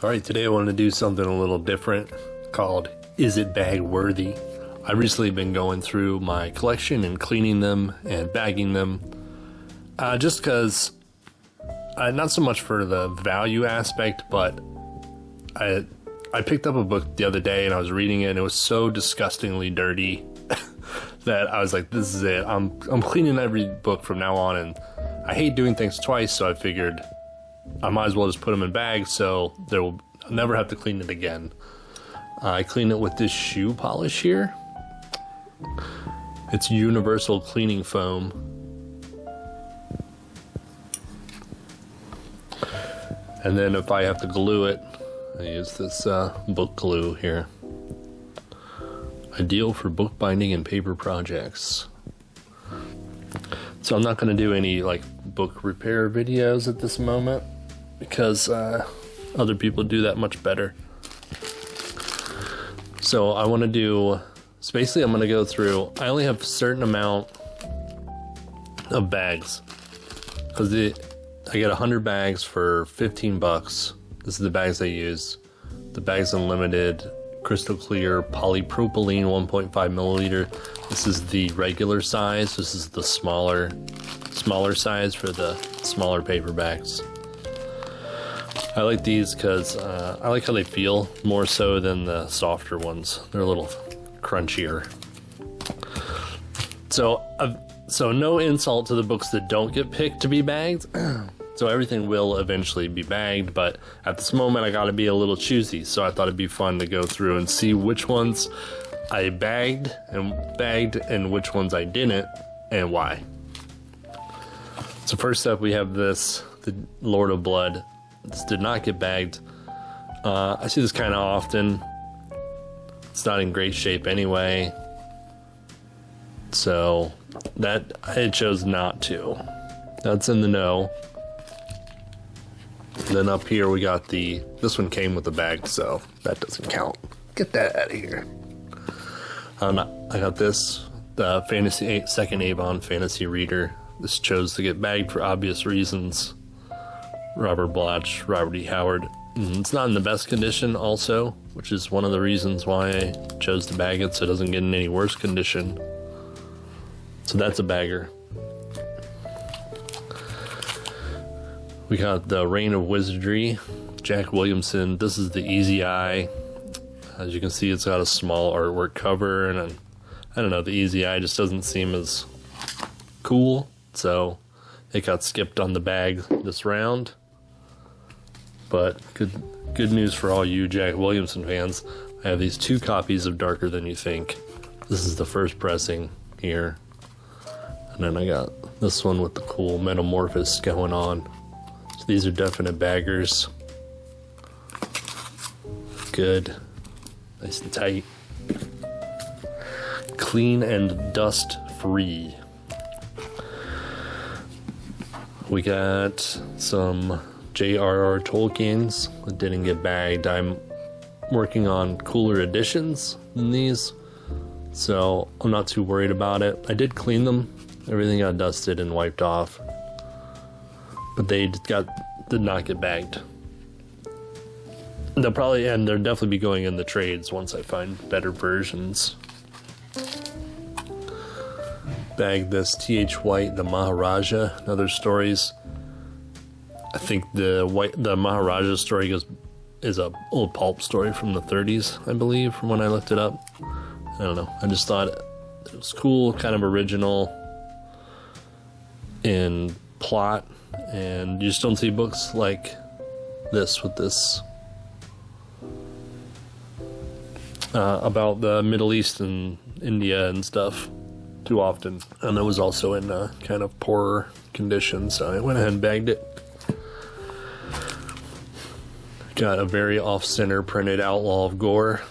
Alright, today I wanted to do something a little different called Is It Bag Worthy? I've recently been going through my collection and cleaning them and bagging them just because, not so much for the value aspect, but I picked up a book the other day and I was reading it and it was so disgustingly dirty that I was like, this is it. I'm cleaning every book from now on, and I hate doing things twice, so I figured I might as well just put them in bags so I'll never have to clean it again. I clean it with this shoe polish here. It's universal cleaning foam. And then if I have to glue it, I use this book glue here. Ideal for bookbinding and paper projects. So I'm not going to do any like book repair videos at this moment because other people do that much better. So I want to do, so basically I'm going to go through, I only have a certain amount of bags because I get 100 bags for 15 bucks. This is the bags I use. The Bags Unlimited crystal clear polypropylene 1.5 milliliter. This is the regular size. This is the smaller size for the smaller paperbacks. I like these because I like how they feel more so than the softer ones. They're a little crunchier. So no insult to the books that don't get picked to be bagged. So everything will eventually be bagged, but at this moment I gotta be a little choosy, so I thought it'd be fun to go through and see which ones I bagged and which ones I didn't, and why. So first up we have this, the Lord of Blood. This did not get bagged. I see this kind of often. It's not in great shape anyway, so that I chose not to. That's in the know. And then up here we got this one came with a bag, so that doesn't count. Get that out of here. I got this, the second Avon Fantasy Reader. This chose to get bagged for obvious reasons. Robert Bloch, Robert E. Howard. It's not in the best condition also, which is one of the reasons why I chose to bag it, so it doesn't get in any worse condition. So that's a bagger. We got the Reign of Wizardry, Jack Williamson. This is the Easy Eye. As you can see, it's got a small artwork cover, and I don't know, the Easy Eye just doesn't seem as cool, so it got skipped on the bag this round. But good news for all you Jack Williamson fans. I have these 2 copies of Darker Than You Think. This is the first pressing here. And then I got this one with the cool metamorphosis going on. So these are definite baggers. Good. Nice and tight. Clean and dust free. We got some J.R.R. Tolkien's that didn't get bagged. I'm working on cooler editions than these, so I'm not too worried about it. I did clean them. Everything got dusted and wiped off, but they did not get bagged. They'll definitely be going in the trades once I find better versions. Bagged this T.H. White, The Maharaja, and Other Stories. I think the Maharaja story is a old pulp story from the 30s, I believe, from when I looked it up. I don't know. I just thought it was cool, kind of original in plot, and you just don't see books like this with this about the Middle East and India and stuff too often. And it was also in a kind of poorer condition, so I went ahead and bagged it. Got a very off-center printed Outlaw of Gore.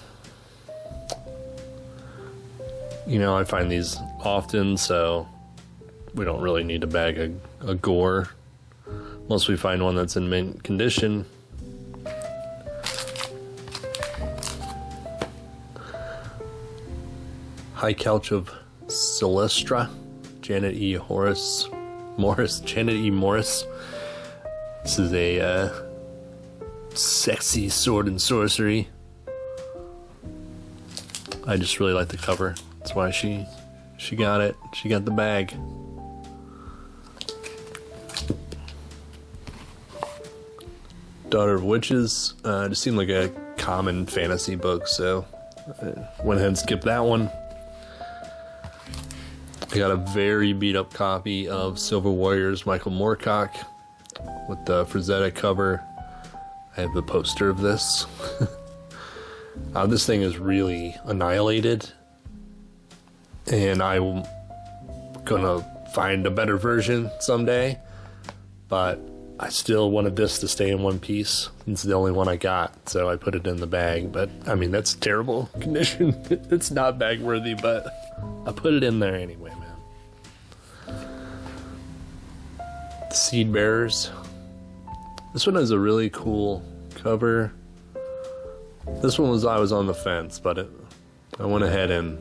You know, I find these often, so we don't really need to bag a Gore unless we find one that's in mint condition. High Couch of Celestra, Janet E. Morris. This is a sexy Sword and Sorcery. I just really like the cover. That's why she got it. She got the bag. Daughter of Witches just seemed like a common fantasy book, so I went ahead and skipped that one. I got a very beat up copy of Silver Warriors Michael Moorcock with the Frazetta cover. I have the poster of this. This thing is really annihilated, and I'm gonna find a better version someday, but I still wanted this to stay in one piece. It's the only one I got, so I put it in the bag. But I mean, that's terrible condition. It's not bag worthy, but I put it in there anyway, man. Seed Bearers. This one has a really cool cover. This one I was on the fence, but I went ahead and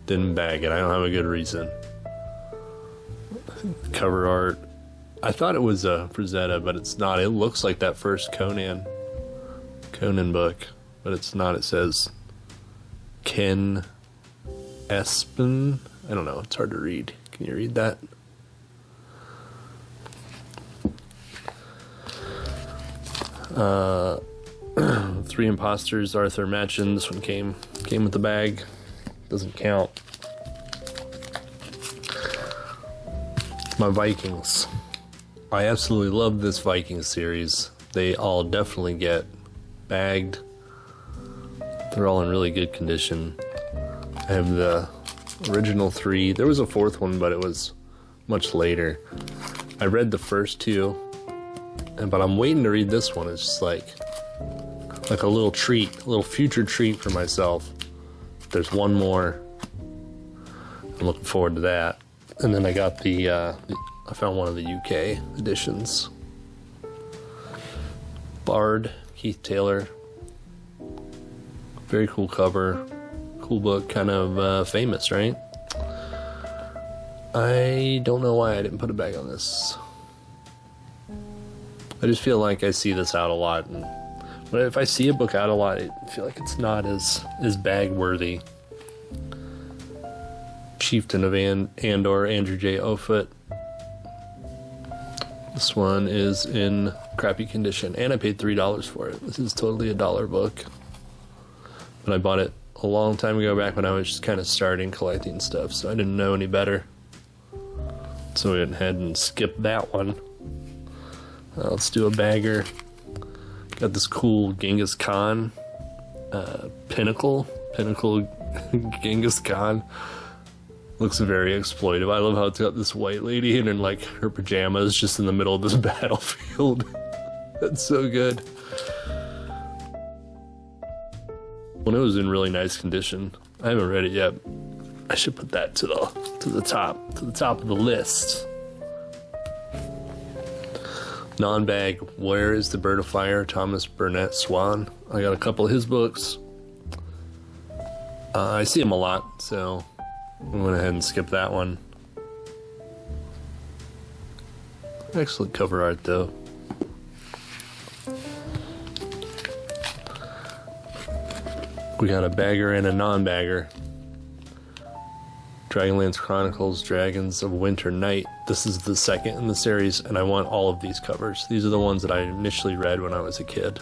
didn't bag it. I don't have a good reason. Cover art. I thought it was a Frazetta, but it's not. It looks like that first Conan book, but it's not. It says Ken Espen. I don't know. It's hard to read. Can you read that? Three Imposters, Arthur Machen. This one came with the bag. Doesn't count. My Vikings. I absolutely love this Viking series. They all definitely get bagged. They're all in really good condition. I have the original three. There was a fourth one, but it was much later. I read the first two, but I'm waiting to read this one. It's just like a little treat, a little future treat for myself. There's one more. I'm looking forward to that. And then I got I found one of the UK editions. Bard, Keith Taylor. Very cool cover. Cool book, kind of famous, right? I don't know why I didn't put a bag on this. I just feel like I see this out a lot, but if I see a book out a lot, I feel like it's not as bag worthy. Chieftain of Andor, Andrew J. Offutt. This one is in crappy condition, and I paid $3 for it. This is totally a dollar book, but I bought it a long time ago, back when I was just kind of starting collecting stuff, so I didn't know any better. So we went ahead and skipped that one. Let's do a bagger. Got this cool Genghis Khan pinnacle Genghis Khan. Looks very exploitive. I love how it's got this white lady and in like her pajamas just in the middle of this battlefield. That's so good. When it was in really nice condition. I haven't read it yet. I should put that to the top of the list. Non-bag, Where is the Bird of Fire? Thomas Burnett Swan. I got a couple of his books. I see him a lot, so I went ahead and skipped that one. Excellent cover art, though. We got a bagger and a non-bagger. Dragonlance Chronicles, Dragons of Winter Night. This is the second in the series, and I want all of these covers. These are the ones that I initially read when I was a kid,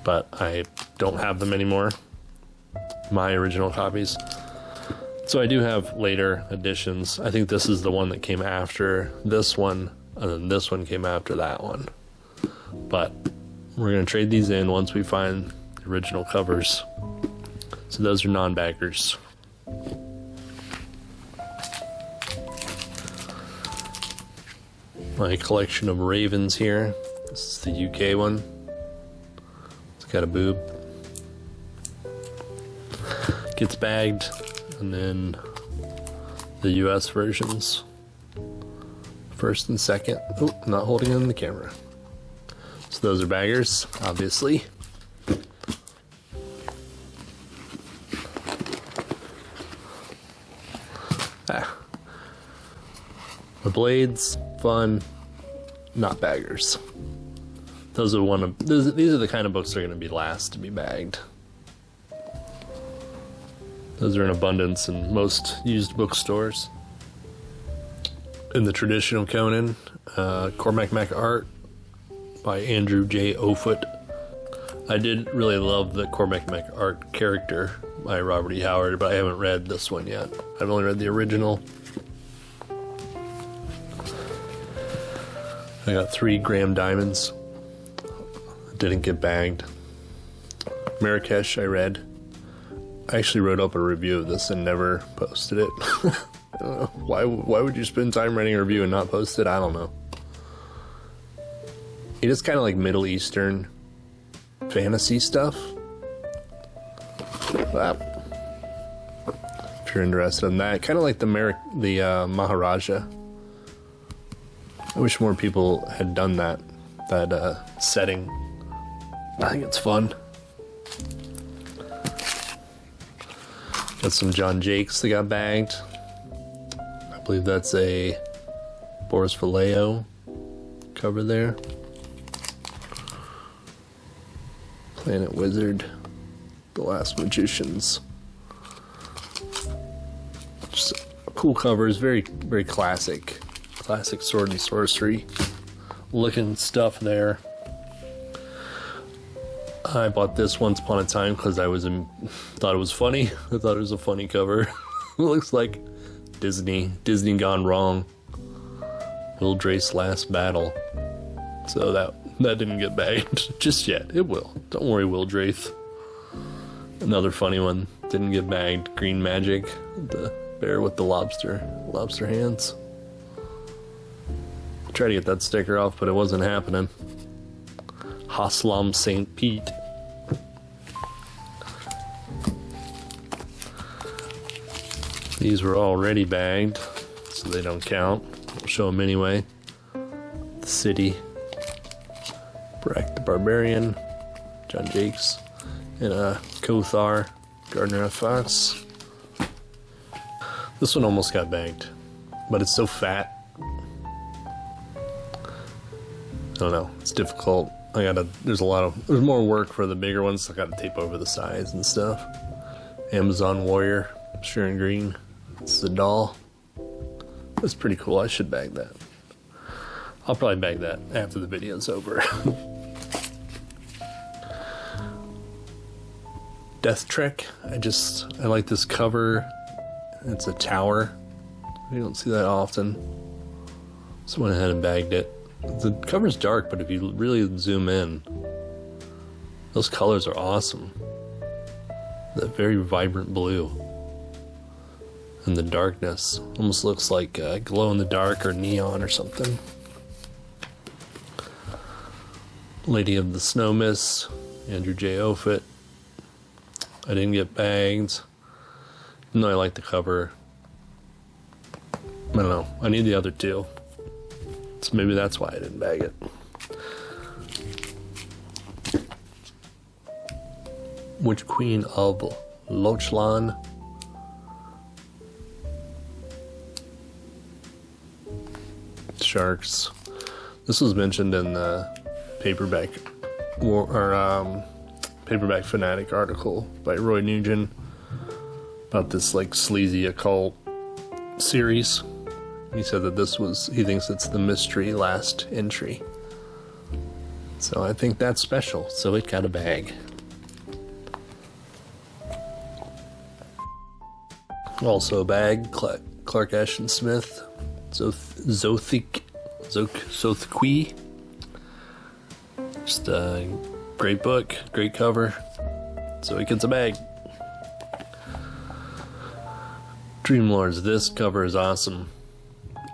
but I don't have them anymore. My original copies. So I do have later editions. I think this is the one that came after this one, and then this one came after that one. But we're going to trade these in once we find the original covers. So those are non-baggers. My collection of Ravens here. This is the UK one. It's got a boob. Gets bagged, and then the US versions. First and second. Oh, not holding it in the camera. So those are baggers, obviously. The blades, fun, not baggers. These are the kind of books that are going to be last to be bagged. Those are in abundance in most used bookstores. In the traditional Conan, Cormac Mac art by Andrew J. Offutt. I did really love the Cormac Mac art character by Robert E. Howard, but I haven't read this one yet. I've only read the original. I got 3 Graham Diamonds. Didn't get bagged. Marrakesh I read. I actually wrote up a review of this and never posted it. I don't know. Why would you spend time writing a review and not post it? I don't know. It is kind of like Middle Eastern fantasy stuff. But if you're interested in that, kind of like the Maharaja. I wish more people had done that setting. I think it's fun. Got some John Jakes that got bagged. I believe that's a Boris Vallejo cover there. Planet Wizard, The Last Magicians. Just cool covers, very, very classic Sword and Sorcery looking stuff there. I bought this once upon a time because thought it was funny. I thought it was a funny cover. It looks like Disney gone wrong. Will Drake's last battle. So that didn't get bagged just yet. It will. Don't worry, Will Drake. Another funny one didn't get bagged. Green Magic, the bear with the lobster hands. Tried to get that sticker off, but it wasn't happening. Haslam St. Pete. These were already bagged, so they don't count. I'll show them anyway. The City, Brack the Barbarian, John Jakes, and Kothar, Gardner F. Fox. This one almost got bagged, but it's so fat. I don't know, it's difficult. There's more work for the bigger ones. I gotta tape over the sides and stuff. Amazon Warrior, Sharon Green. It's the doll. That's pretty cool. I should bag that. I'll probably bag that after the video's over. Death Trek. I like this cover. It's a tower. You don't see that often. So I went ahead and bagged it. The cover's dark, but if you really zoom in, those colors are awesome. That very vibrant blue. And the darkness almost looks like glow in the dark or neon or something. Lady of the Snow Mist, Andrew J. Offutt. I didn't get bagged. No, I like the cover. I don't know. I need the other two. So maybe that's why I didn't bag it. Witch Queen of Lochlan. Sharks. This was mentioned in the Paperback Fanatic article by Roy Nugent about this like sleazy occult series. He said that he thinks it's the mystery last entry. So I think that's special. So it got a bag. Also a bag, Clark Ashton Smith, Zothqui. Just a great book, great cover. So it gets a bag. Dream Lords, this cover is awesome.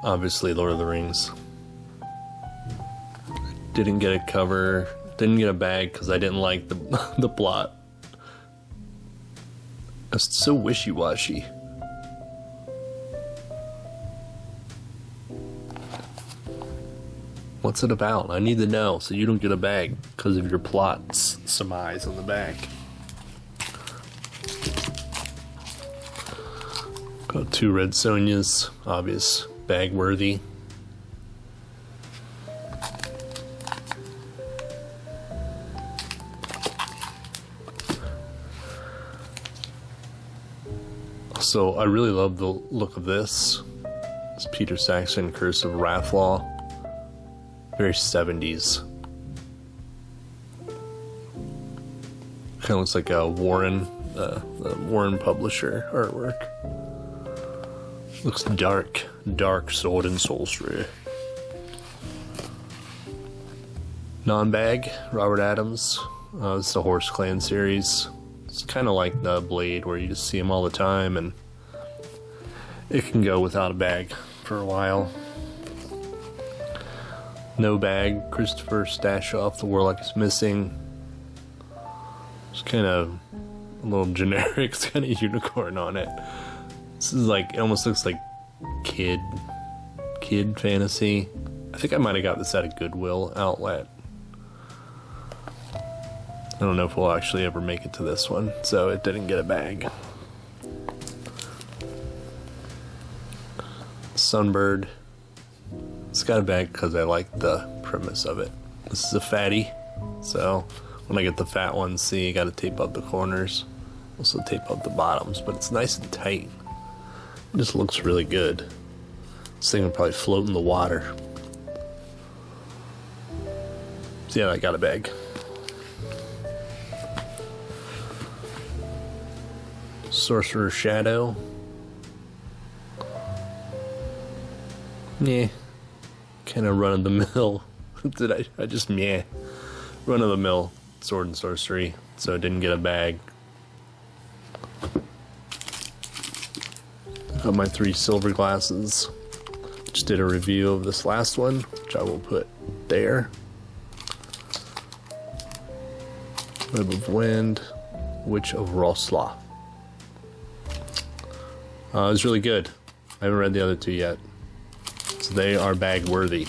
Obviously Lord of the Rings. Didn't get a cover, didn't get a bag because I didn't like the plot. It's so wishy-washy. What's it about? I need to know so you don't get a bag because of your plot's surmise on the back. Got 2 Red Sonjas, obvious bag worthy. So I really love the look of this. It's Peter Saxon, Curse of Wrathlaw. Very 70s. Kind of looks like a Warren, the Warren publisher artwork. Looks dark, dark sword and sorcery. Non-bag, Robert Adams. It's the Horse Clan series. It's kind of like the Blade, where you just see them all the time, and it can go without a bag for a while. No bag, Christopher Stashoff, The Warlock is Missing. It's kind of a little generic, it's kind of unicorn on it. This is like, it almost looks like kid fantasy. I think I might have got this at a Goodwill outlet. I don't know if we'll actually ever make it to this one, so it didn't get a bag. Sunbird. It's got a bag because I like the premise of it. This is a fatty, so when I get the fat ones, see, you gotta tape up the corners. Also tape up the bottoms, but it's nice and tight. It just looks really good. This thing would probably float in the water. So yeah, I got a bag. Sorcerer's Shadow. Yeah. Kind of run of the mill. I just meh. Run of the mill sword and sorcery. So I didn't get a bag. Got my 3 silver glasses. Just did a review of this last one, which I will put there. Web of Wind, Witch of Rosla. It was really good. I haven't read the other 2 yet. So they are bag worthy.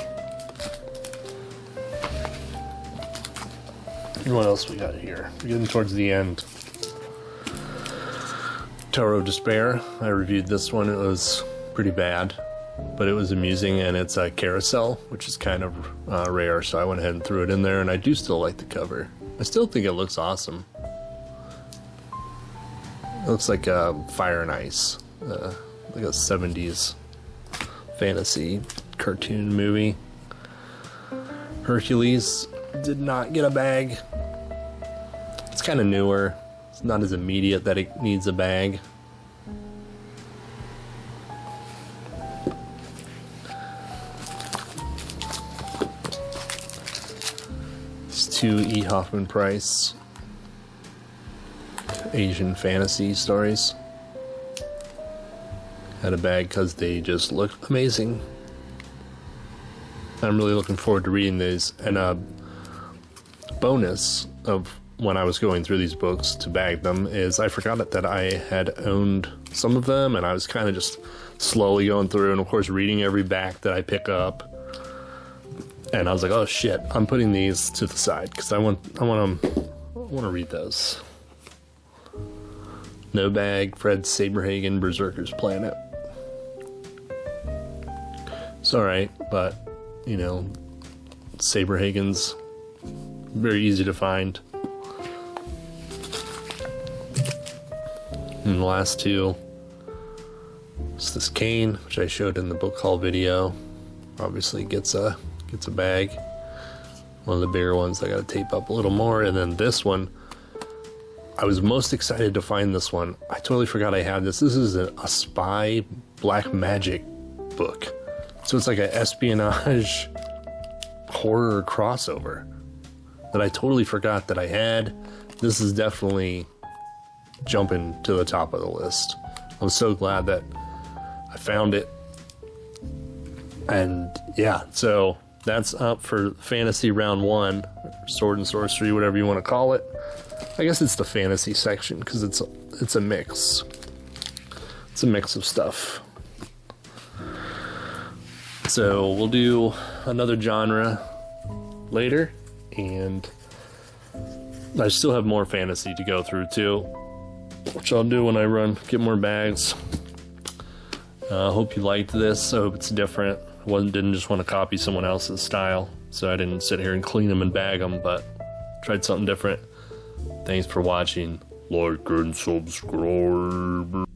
And what else we got here? We're getting towards the end. Tower of Despair. I reviewed this one. It was pretty bad, but it was amusing, and it's a carousel, which is kind of rare, so I went ahead and threw it in there, and I do still like the cover. I still think it looks awesome. It looks like Fire and Ice. Like a 70s fantasy cartoon movie. Hercules did not get a bag. It's kind of newer. It's not as immediate that it needs a bag. These 2 E. Hoffman Price Asian fantasy stories. Had a bag because they just look amazing. I'm really looking forward to reading these. And a bonus of when I was going through these books to bag them is I forgot that I had owned some of them, and I was kind of just slowly going through, and of course reading every back that I pick up. And I was like, oh shit, I'm putting these to the side because I want to read those. No bag, Fred Saberhagen, Berserker's Planet. It's alright, but, you know, Saberhagen's very easy to find. And the last 2, it's this cane, which I showed in the book haul video. Obviously gets a bag. One of the bigger ones I gotta tape up a little more, and then this one, I was most excited to find this one. I totally forgot I had this. This is a spy black magic book. So it's like an espionage horror crossover that I totally forgot that I had. This is definitely jumping to the top of the list. I'm so glad that I found it. And yeah, so that's up for fantasy round 1, sword and sorcery, whatever you want to call it. I guess it's the fantasy section because it's a mix. It's a mix of stuff. So we'll do another genre later, and I still have more fantasy to go through too, which I'll do when I get more bags. I hope you liked this. I hope it's different. I didn't just want to copy someone else's style, so I didn't sit here and clean them and bag them, but tried something different. Thanks for watching. Like and subscribe.